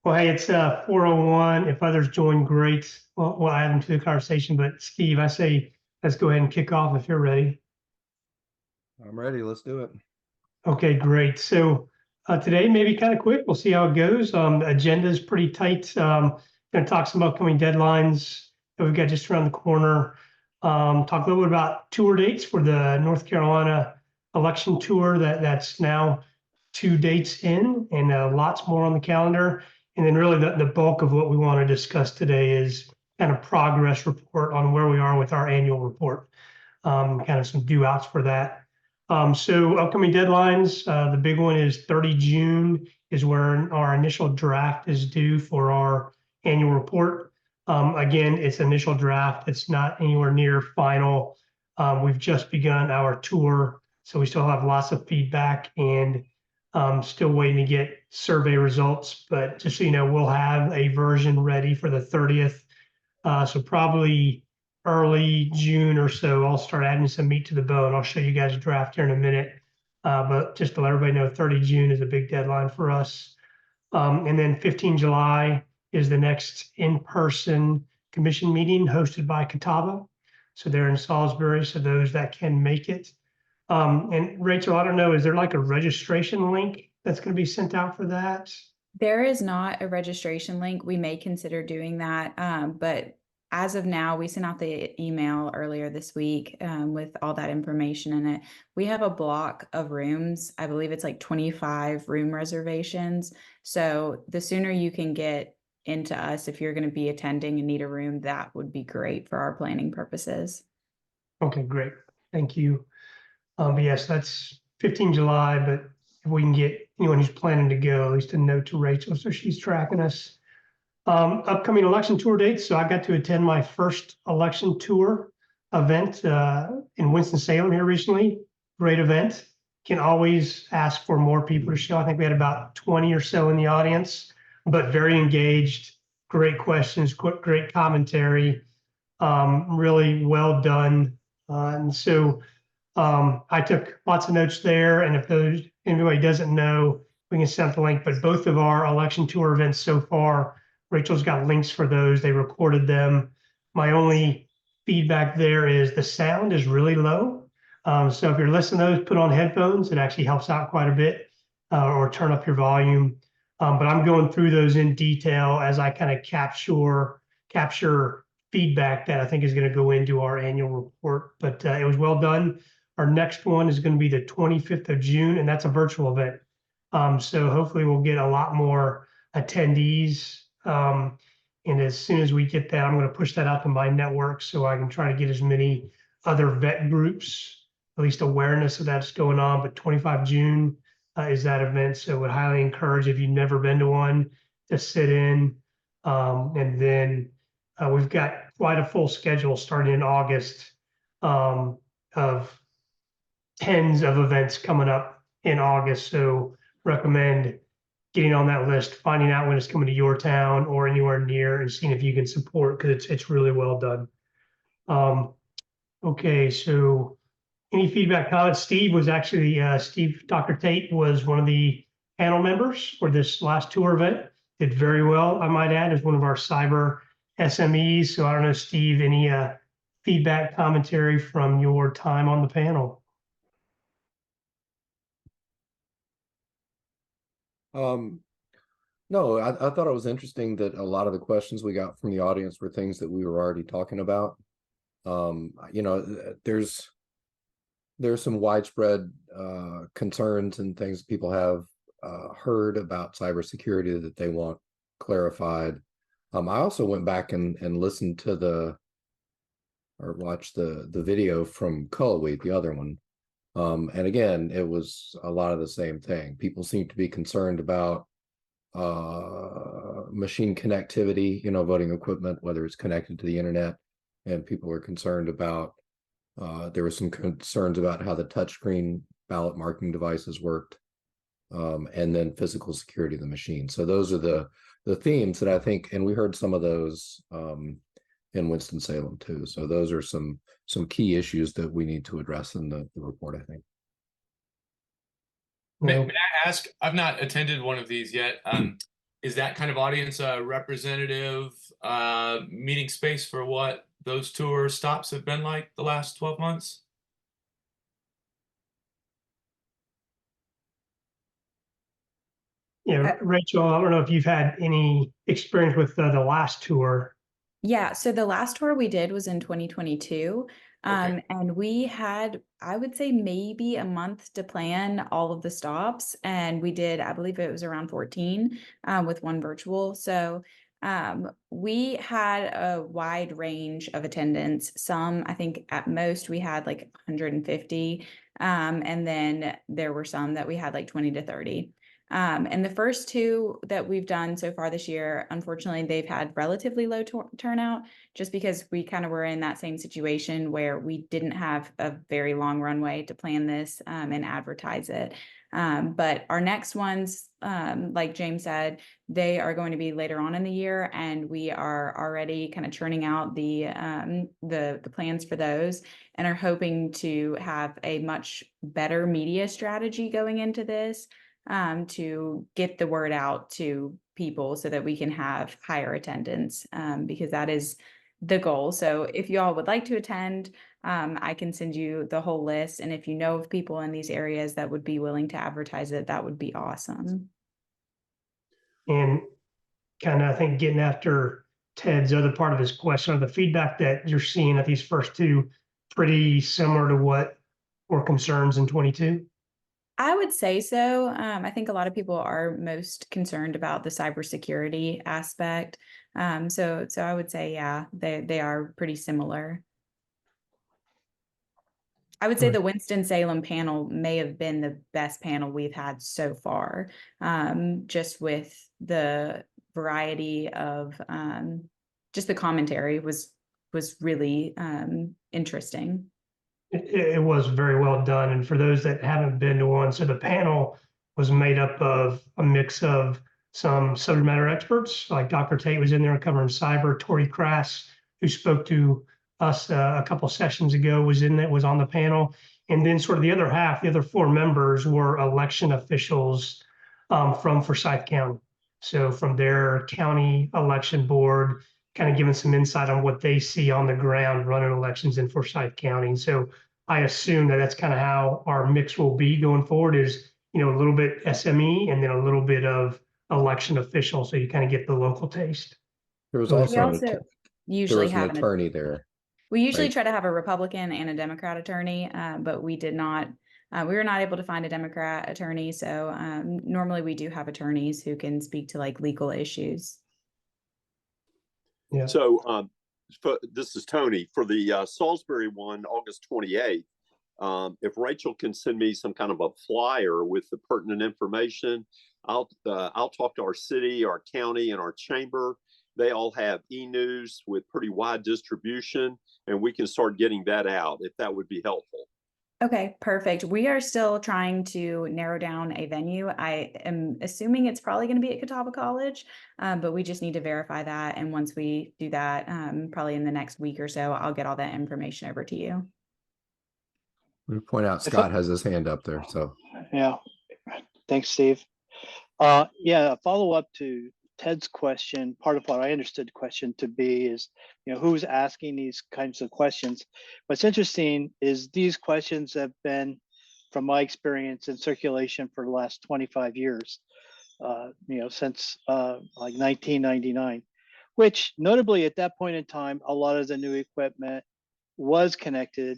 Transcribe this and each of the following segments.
Well, hey, it's 4:01. If others join, great. Well, we'll add them to the conversation. But Steve, I say let's go ahead and kick off if you're ready. I'm ready. Let's do it. Okay, great. So today, maybe kind of quick. We'll see how it goes. The agenda is pretty tight. Going to talk some upcoming deadlines that we've got just around the corner. Talk a little bit about tour dates for the North Carolina election tour. That's now 2 dates in, and lots more on the calendar. And then really the bulk of what we want to discuss today is kind of progress report on where we are with our annual report. Kind of some due outs for that. So upcoming deadlines, the big one is 30 June is where our initial draft is due for our annual report. Again, it's initial draft. It's not anywhere near final. We've just begun our tour, so we still have lots of feedback and still waiting to get survey results. But just so you know, we'll have a version ready for the 30th. So probably early June or so, I'll start adding some meat to the bone. I'll show you guys a draft here in a minute. But just to let everybody know, 30 June is a big deadline for us. And then 15 July is the next in-person commission meeting hosted by Catawba. So they're in Salisbury, so those that can make it. And Rachel, I don't know, is there like a registration link that's going to be sent out for that? There is not a registration link. We may consider doing that, but as of now, we sent out the email earlier this week with all that information in it. We have a block of rooms. I believe it's like 25 room reservations. So the sooner you can get into us, if you're going to be attending and need a room, that would be great for our planning purposes. Okay, great. Thank you. But yes, that's 15 July, but if we can get anyone who's planning to go, at least a note to Rachel so she's tracking us. Upcoming election tour dates. So I got to attend my first election tour event in Winston-Salem here recently. Great event. Can always ask for more people to show. I think we had about 20 or so in the audience, but very engaged, great questions, great commentary, really well done. And so I took lots of notes there. And if anybody doesn't know, we can send the link. But both of our election tour events so far, Rachel's got links for those. They recorded them. My only feedback there is the sound is really low. So if you're listening to those, put on headphones. It actually helps out quite a bit, or turn up your volume. But I'm going through those in detail as I kind of capture feedback that I think is going to go into our annual report. But it was well done. Our next one is going to be the 25th of June, and that's a virtual event. So hopefully we'll get a lot more attendees. And as soon as we get that, I'm going to push that out to my network so I can try to get as many other vet groups, at least awareness of that's going on. But 25 June is that event. So I would highly encourage, if you've never been to one, to sit in. And then we've got quite a full schedule starting in August of tens of events coming up in August. So recommend getting on that list, finding out when it's coming to your town or anywhere near, and seeing if you can support, because it's really well done. Okay, so any feedback, comments? Steve was actually Dr. Tate was one of the panel members for this last tour event. Did very well, I might add, as one of our cyber SMEs. So I don't know, Steve, any feedback, commentary from your time on the panel? No, I thought it was interesting that a lot of the questions we got from the audience were things that we were already talking about. There's some widespread concerns and things people have heard about cybersecurity that they want clarified. I also went back and listened to watched the video from Cullweed, the other one. And again, it was a lot of the same thing. People seem to be concerned about machine connectivity, voting equipment, whether it's connected to the internet. And people were concerned about, there were some concerns about how the touchscreen ballot marking devices worked, and then physical security of the machine. So those are the themes that I think, and we heard some of those in Winston-Salem too. So those are some key issues that we need to address in the report, I think. May I ask, I've not attended one of these yet. is that kind of audience a representative meeting space for what those tour stops have been like the last 12 months? Yeah, Rachel, I don't know if you've had any experience with the last tour. Yeah, so the last tour we did was in 2022. Okay. And we had, I would say, maybe a month to plan all of the stops. And we did, I believe it was around 14 with one virtual. So we had a wide range of attendance. Some, I think at most we had like 150. And then there were some that we had like 20 to 30. And the first two that we've done so far this year, unfortunately, they've had relatively low turnout just because we kind of were in that same situation where we didn't have a very long runway to plan this and advertise it. But our next ones, like James said, they are going to be later on in the year, and we are already kind of churning out the plans for those, and are hoping to have a much better media strategy going into this. To get the word out to people so that we can have higher attendance, because that is the goal. So if you all would like to attend, I can send you the whole list. And if you know of people in these areas that would be willing to advertise it, that would be awesome. And kind of, I think, getting after Ted's other part of his question, are the feedback that you're seeing at these first two pretty similar to what were concerns in 22? I would say so. I think a lot of people are most concerned about the cybersecurity aspect. So I would say, yeah, they are pretty similar. I would say the Winston-Salem panel may have been the best panel we've had so far, just with the variety of just the commentary was really interesting. It was very well done. And for those that haven't been to one, so the panel was made up of a mix of some subject matter experts, like Dr. Tate was in there covering cyber. Tori Crass, who spoke to us a couple sessions ago, was on the panel. And then sort of the other half, the other four members were election officials from Forsyth County. So from their county election board, kind of giving some insight on what they see on the ground running elections in Forsyth County. So I assume that that's kind of how our mix will be going forward, is, a little bit SME and then a little bit of election official. So you kind of get the local taste. There was We We also also there usually was an have attorney there, we usually right? try to have a Republican and a Democrat attorney, but we did not. We were not able to find a Democrat attorney, so normally we do have attorneys who can speak to like legal issues. Yeah. So this is Tony for the Salisbury one, August 28th. If Rachel can send me some kind of a flyer with the pertinent information, I'll talk to our city, our county, and our chamber. They all have e-news with pretty wide distribution, and we can start getting that out if that would be helpful. Okay, perfect. We are still trying to narrow down a venue. I am assuming it's probably going to be at Catawba College, but we just need to verify that. And once we do that, probably in the next week or so, I'll get all that information over to you. We point out Scott has his hand up there. So yeah, thanks, Steve. Yeah, a follow up to Ted's question. Part of what I understood the question to be is, who's asking these kinds of questions. What's interesting is these questions have been, from my experience, in circulation for the last 25 years, since like 1999, which notably at that point in time, a lot of the new equipment was connected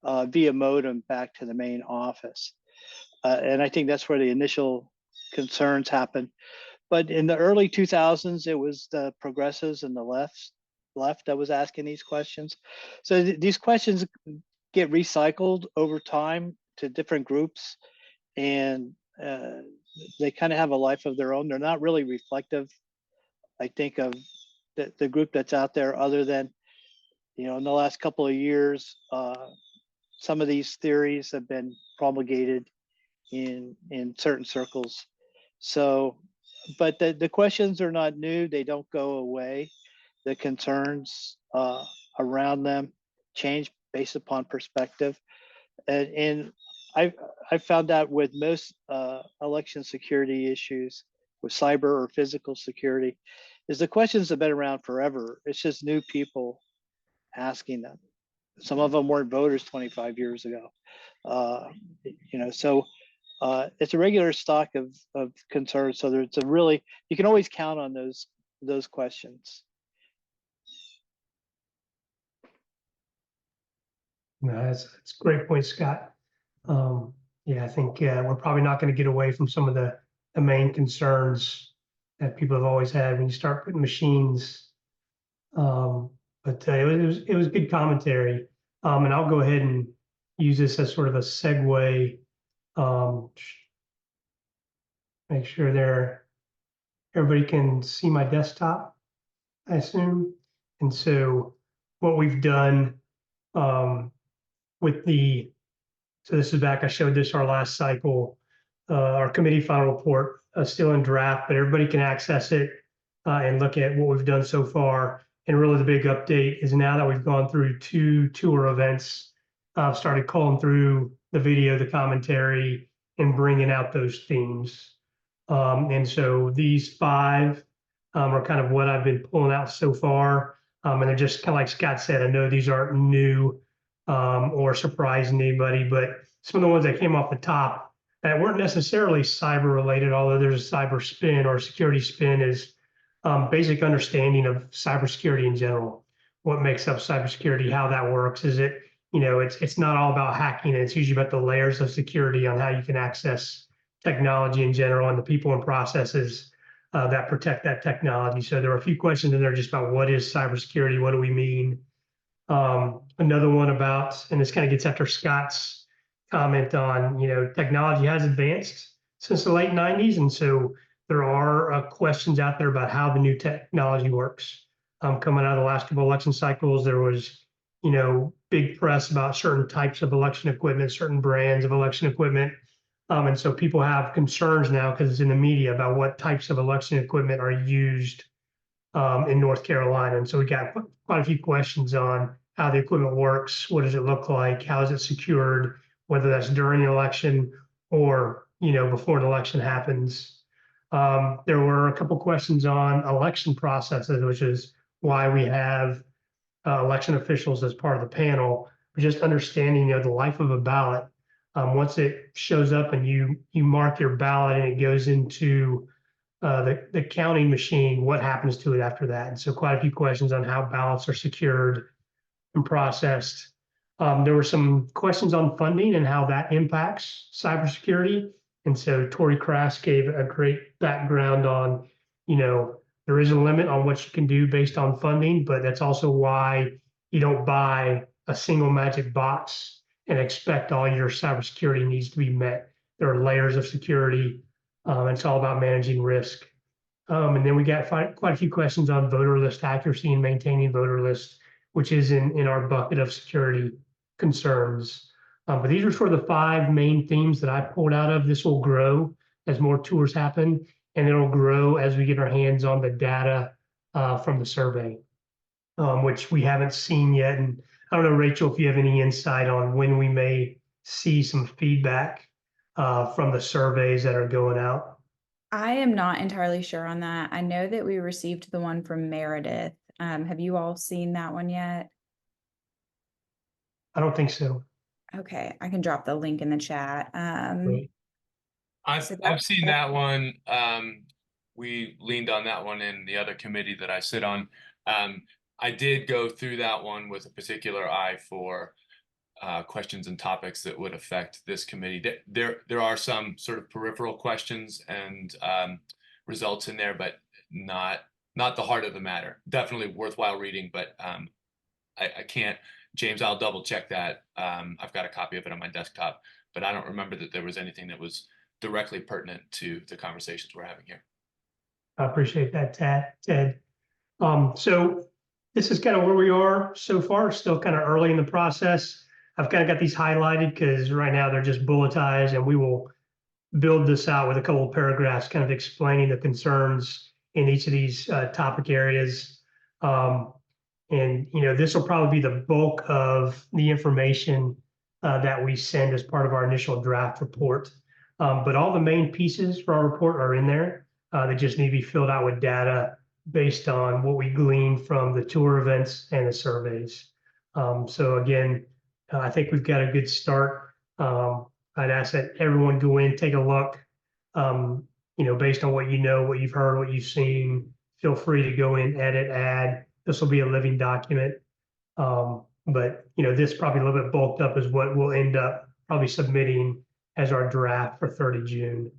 via modem back to the main office. And I think that's where the initial concerns happened. But in the early 2000s, it was the progressives and the left that was asking these questions. So these questions get recycled over time to different groups, and they kind of have a life of their own. They're not really reflective, I think, of the group that's out there, other than, in the last couple of years, some of these theories have been promulgated in certain circles. So, but the questions are not new. They don't go away. The concerns around them change based upon perspective. And I found out with most election security issues, with cyber or physical security, is the questions have been around forever. It's just new people asking them. Some of them weren't voters 25 years ago. So it's a regular stock of concerns. So there's a really, you can always count on those questions. No, that's a great point, Scott. Yeah, I think we're probably not going to get away from some of the main concerns that people have always had when you start putting machines. But it was good commentary. And I'll go ahead and use this as sort of a segue. Make sure everybody can see my desktop, I assume. And so what we've done so this is back, I showed this our last cycle, our committee final report still in draft, but everybody can access it and look at what we've done so far. And really the big update is now that we've gone through 2 tour events, I've started calling through the video, the commentary, and bringing out those themes. And so these 5 are kind of what I've been pulling out so far. And they're just kind of like Scott said, I know these aren't new or surprising anybody, but some of the ones that came off the top that weren't necessarily cyber related, although there's a cyber spin or security spin, is basic understanding of cybersecurity in general. What makes up cybersecurity, how that works. Is it, it's not all about hacking. It's usually about the layers of security on how you can access technology in general and the people and processes that protect that technology. So there are a few questions in there just about what is cybersecurity, what do we mean? Another one about, and this kind of gets after Scott's comment on, technology has advanced since the late 90s. And so there are questions out there about how the new technology works. Coming out of the last couple election cycles, there was, big press about certain types of election equipment, certain brands of election equipment. And so people have concerns now because it's in the media about what types of election equipment are used in North Carolina. And so we got quite a few questions on how the equipment works, what does it look like, how is it secured, whether that's during the election or, before the election happens. There were a couple questions on election processes, which is why we have election officials as part of the panel, just understanding, the life of a ballot. Once it shows up and you mark your ballot and it goes into the counting machine, what happens to it after that? And so quite a few questions on how ballots are secured and processed. There were some questions on funding and how that impacts cybersecurity. And so Tori Krass gave a great background on, there is a limit on what you can do based on funding, but that's also why you don't buy a single magic box and expect all your cybersecurity needs to be met. There are layers of security. It's all about managing risk. And then we got quite a few questions on voter list accuracy and maintaining voter lists, which is in our bucket of security concerns. But these are sort of the 5 main themes that I pulled out of. This will grow as more tours happen, and it'll grow as we get our hands on the data from the survey, which we haven't seen yet. And I don't know, Rachel, if you have any insight on when we may see some feedback from the surveys that are going out. I am not entirely sure on that. I know that we received the one from Meredith. Have you all seen that one yet? I don't think so. Okay, I can drop the link in the chat. Right. I've seen that one. We leaned on that one in the other committee that I sit on. I did go through that one with a particular eye for questions and topics that would affect this committee. There are some sort of peripheral questions and results in there, but not the heart of the matter. Definitely worthwhile reading, but I can't. James, I'll double check that. I've got a copy of it on my desktop, but I don't remember that there was anything that was directly pertinent to the conversations we're having here. I appreciate that, Ted. So this is kind of where we are so far, still kind of early in the process. I've kind of got these highlighted because right now they're just bulletized, and we will build this out with a couple of paragraphs kind of explaining the concerns in each of these topic areas. And, this will probably be the bulk of the information that we send as part of our initial draft report. But all the main pieces for our report are in there. that just need to be filled out with data based on what we glean from the tour events and the surveys. So again, I think we've got a good start. I'd ask that everyone go in, take a look, based on what you know, what you've heard, what you've seen. Feel free to go in, edit, add. This will be a living document. But this probably a little bit bulked up is what we'll end up probably submitting as our draft for 30 June.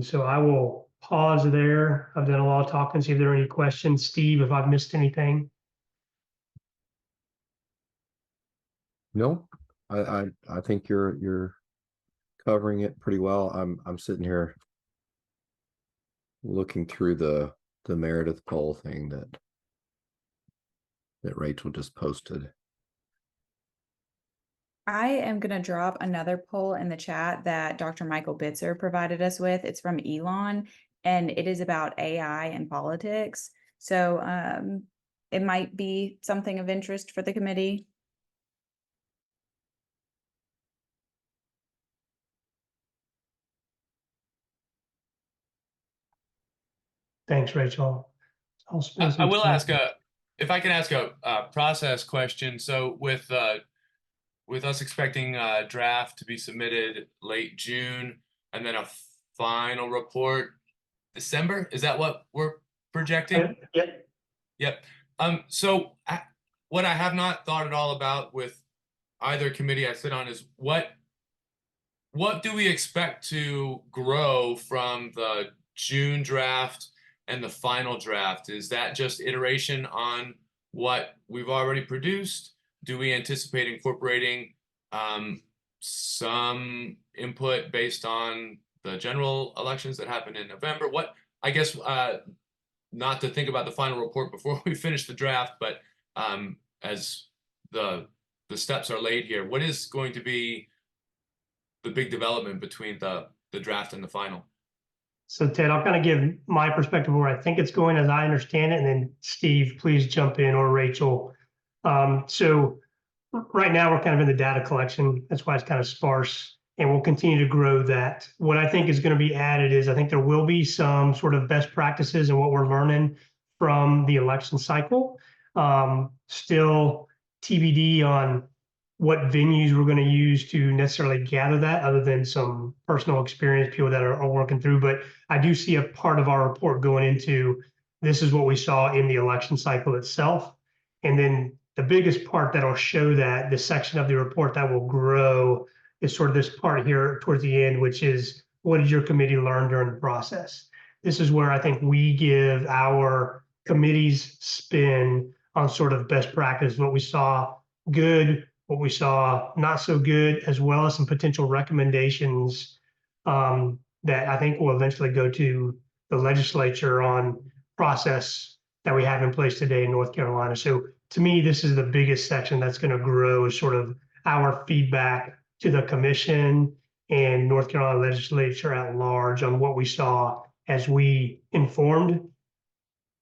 So I will pause there. I've done a lot of talking, see if there are any questions. Steve, if I've missed anything. No, I think you're covering it pretty well. I'm sitting here looking through the Meredith poll thing that Rachel just posted. I am going to drop another poll in the chat that Dr. Michael Bitzer provided us with. It's from Elon, and it is about AI and politics. So it might be something of interest for the committee. Thanks, Rachel. I will ask if I can ask a process question. So with us expecting a draft to be submitted late June and then a final report December, is that what we're projecting? Yep. Yep. So what I have not thought at all about with either committee I sit on is what do we expect to grow from the June draft and the final draft? Is that just iteration on what we've already produced? Do we anticipate incorporating some input based on the general elections that happened in November? I guess not to think about the final report before we finish the draft, but as the steps are laid here, what is going to be the big development between the draft and the final? So Ted, I'll kind of give my perspective where I think it's going as I understand it, and then Steve, please jump in, or Rachel. So right now we're kind of in the data collection. That's why it's kind of sparse, and we'll continue to grow that. What I think is going to be added is I think there will be some sort of best practices in what we're learning from the election cycle. Still TBD on what venues we're going to use to necessarily gather that, other than some personal experience, people that are working through. But I do see a part of our report going into this is what we saw in the election cycle itself. And then the biggest part that'll show that, the section of the report that will grow, is sort of this part here towards the end, which is what did your committee learn during the process? This is where I think we give our committee's spin on sort of best practice, what we saw good, what we saw not so good, as well as some potential recommendations that I think will eventually go to the legislature on process that we have in place today in North Carolina. So to me, this is the biggest section that's going to grow, is sort of our feedback to the commission and North Carolina legislature at large on what we saw as we informed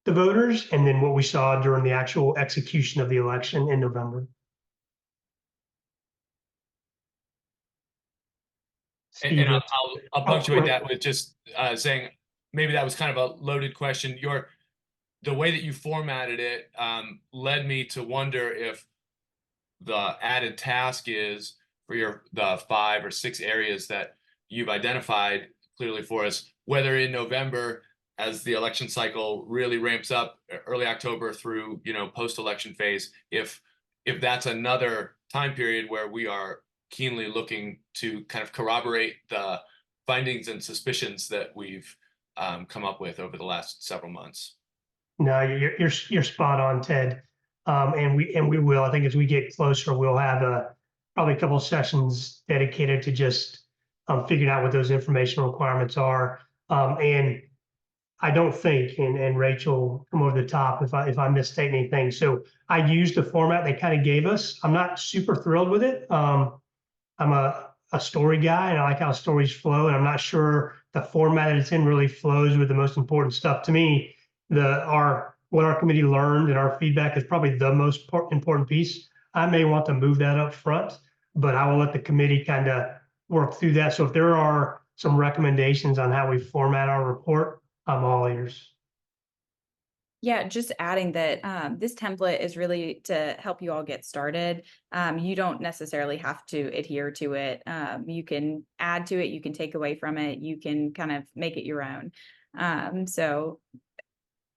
the voters, and then what we saw during the actual execution of the election in November. And I'll punctuate that with just saying maybe that was kind of a loaded question. The way that you formatted it led me to wonder if the added task is for the 5 or 6 areas that you've identified clearly for us, whether in November, as the election cycle really ramps up, early October through post-election phase, if that's another time period where we are keenly looking to kind of corroborate the findings and suspicions that we've come up with over the last several months. No, you're spot on, Ted. And we will. I think as we get closer, we'll have probably a couple of sessions dedicated to just figuring out what those information requirements are. And I don't think, and Rachel, come over the top if I misstate anything. So I used the format they kind of gave us. I'm not super thrilled with it. I'm a story guy, and I like how stories flow, and I'm not sure the format that it's in really flows with the most important stuff. To me, what our committee learned and our feedback is probably the most important piece. I may want to move that up front, but I will let the committee kind of work through that. So if there are some recommendations on how we format our report, I'm all ears. Yeah, just adding that this template is really to help you all get started. You don't necessarily have to adhere to it. You can add to it, you can take away from it, you can kind of make it your own. So,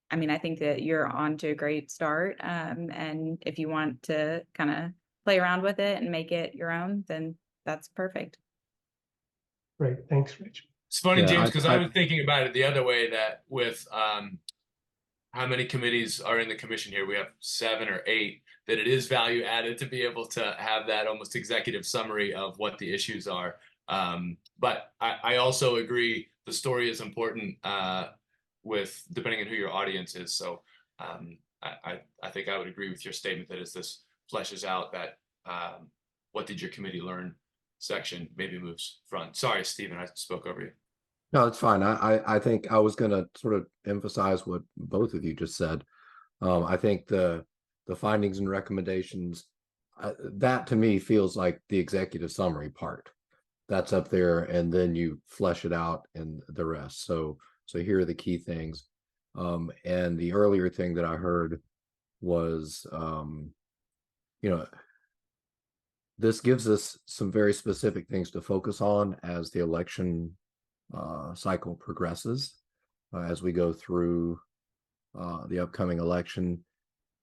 I mean, I think that you're on to a great start. And if you want to kind of play around with it and make it your own, then that's perfect. Great, thanks, Rich. It's funny, Yeah, James, because I I- was thinking about it the other way, that with how many committees are in the commission here? We have 7 or 8, that it is value added to be able to have that almost executive summary of what the issues are. But I also agree the story is important with depending on who your audience is. So I think I would agree with your statement that as this fleshes out, that what did your committee learn section maybe moves front. Sorry, Stephen, I spoke over you. No, it's fine. I think I was going to sort of emphasize what both of you just said. I think the findings and recommendations, that to me feels like the executive summary part. That's up there, and then you flesh it out and the rest. So here are the key things. And the earlier thing that I heard was, this gives us some very specific things to focus on as the election cycle progresses, as we go through the upcoming election,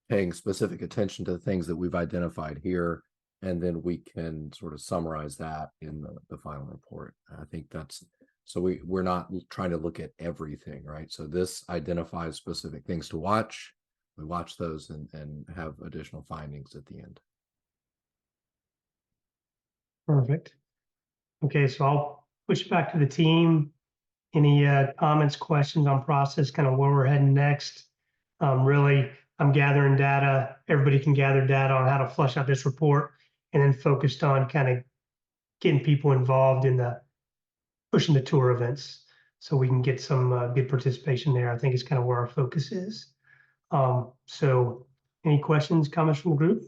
paying specific attention to the things that we've identified here, and then we can sort of summarize that in the final report. I think that's, so we're not trying to look at everything, right? So this identifies specific things to watch. We watch those and have additional findings at the end. Perfect. Okay, so I'll push back to the team. Any comments, questions on process, kind of where we're heading next? Really, I'm gathering data. Everybody can gather data on how to flush out this report, and then focused on kind of getting people involved in pushing the tour events so we can get some good participation there. I think is kind of where our focus is. So any questions, comments from the group?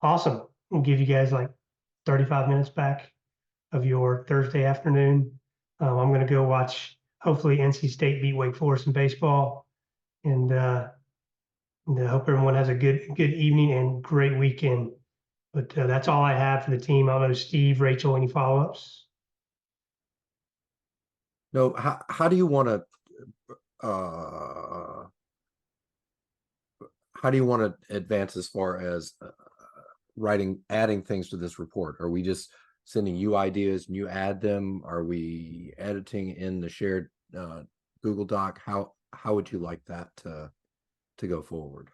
Awesome. We'll give you guys like 35 minutes back of your Thursday afternoon. I'm going to go watch, hopefully, NC State beat Wake Forest in baseball. And I hope everyone has a good evening and great weekend. But that's all I have for the team. I don't know, Steve, Rachel, any follow-ups? No, how do you want to advance as far as adding things to this report? Are we just sending you ideas and you add them? Are we editing in the shared Google Doc? How would you like that to go forward?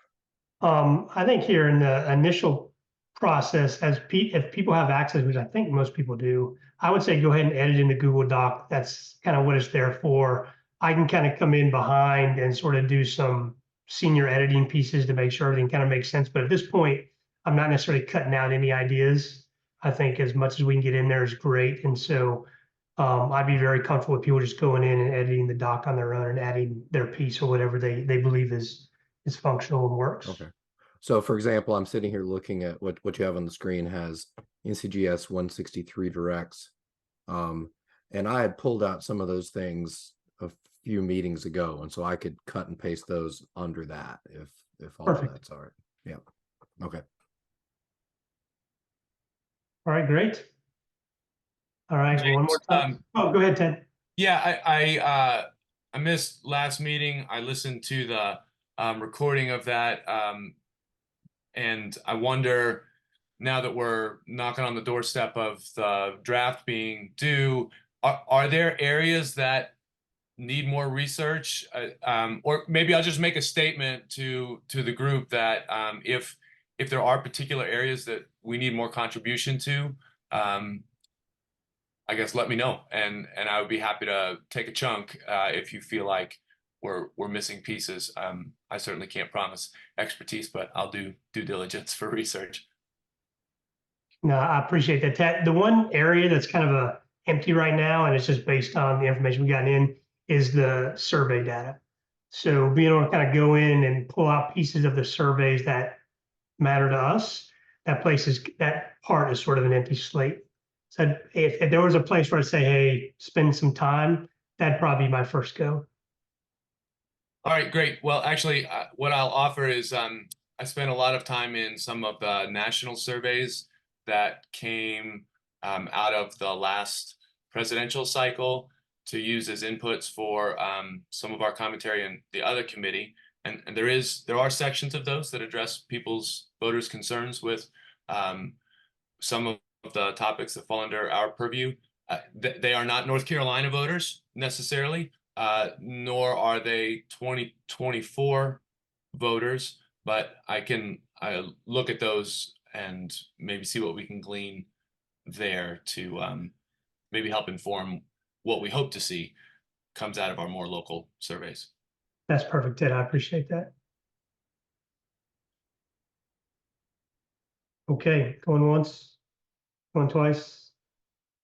I think here in the initial process, if people have access, which I think most people do, I would say go ahead and edit in the Google Doc. That's kind of what it's there for. I can kind of come in behind and sort of do some senior editing pieces to make sure everything kind of makes sense. But at this point, I'm not necessarily cutting out any ideas. I think as much as we can get in there is great. And so I'd be very comfortable with people just going in and editing the doc on their own and adding their piece or whatever they believe is functional and works. Okay. So for example, I'm sitting here looking at what you have on the screen has NCGS 163 directs. And I had pulled out some of those things a few meetings ago. And so I could cut and paste those under that if all of that's all right. Yeah. Okay. All right, great. All right, James, one more time. Oh, go ahead, Ted. Yeah, I missed last meeting. I listened to the recording of that, and I wonder, now that we're knocking on the doorstep of the draft being due, are there areas that need more research? Or maybe I'll just make a statement to the group that if there are particular areas that we need more contribution to, I guess let me know, and I would be happy to take a chunk if you feel like we're missing pieces. I certainly can't promise expertise, but I'll do due diligence for research. No, I appreciate that, Ted. The one area that's kind of empty right now, and it's just based on the information we got in, is the survey data. So being able to kind of go in and pull out pieces of the surveys that matter to us. that part is sort of an empty slate. So if there was a place where I'd say, hey, spend some time, that'd probably be my first go. All right, great. Well, actually, what I'll offer is I spent a lot of time in some of the national surveys that came out of the last presidential cycle to use as inputs for some of our commentary in the other committee. And there are sections of those that address voters' concerns with some of the topics that fall under our purview. They are not North Carolina voters necessarily, nor are they 2024 voters, but I look at those and maybe see what we can glean there to maybe help inform what we hope to see comes out of our more local surveys. That's perfect, Ted. I appreciate that. Okay, going once, going twice.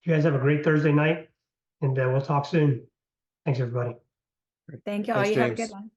You guys have a great Thursday night, and we'll talk soon. Thanks, everybody. Thank y'all. Thanks, You have a James. good one.